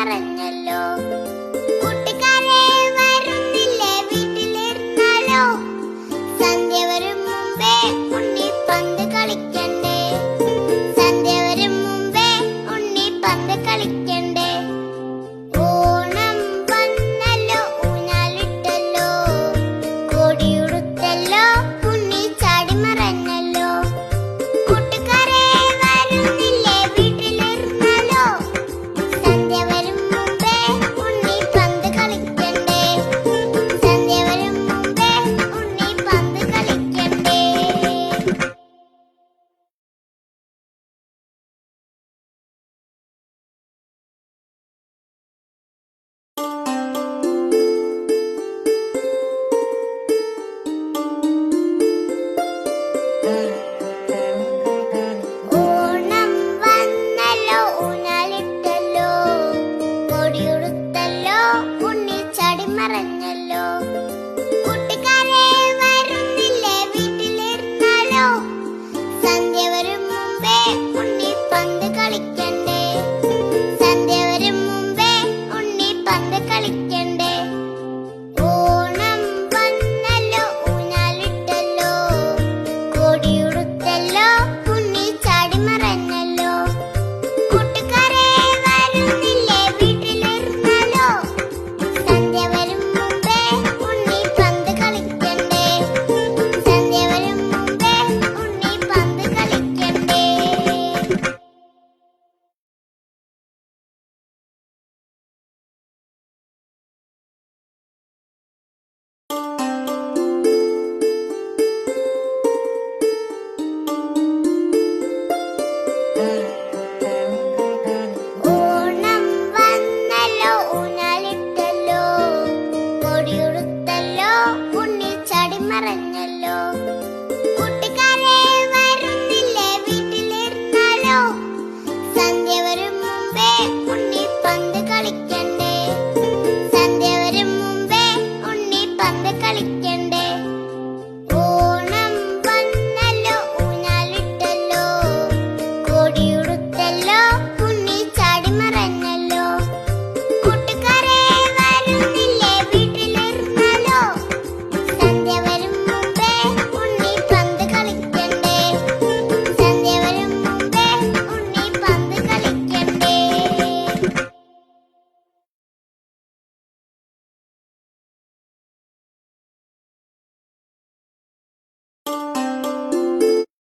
മറഞ്ഞല്ലോ. കൂട്ടുകാരെ വരുന്നില്ലേ വീട്ടിലിരുന്നാലോ, സന്ധ്യ വരും മുമ്പേ ഉണ്ണി പന്ത് കളിക്കണ്ടേ, സന്ധ്യ വരും മുമ്പേ ഉണ്ണി പന്ത് കളിക്കണ്ടേ. ഓണം വന്നല്ലോ ഊഞ്ഞാലിട്ടല്ലോ, കോടിയുടുത്തല്ലോ ഉണ്ണി ചാടി മറഞ്ഞല്ലോ. കൂട്ടുകാരെ വരുന്നില്ലേ വീട്ടിലിരുന്നാലോ, സന്ധ്യ വരും മുമ്പേ ഉണ്ണി പന്ത് കളിക്കണ്ടേ, സന്ധ്യ വരും മുമ്പേ ഉണ്ണി പന്ത് കളിക്കണ്ടേ.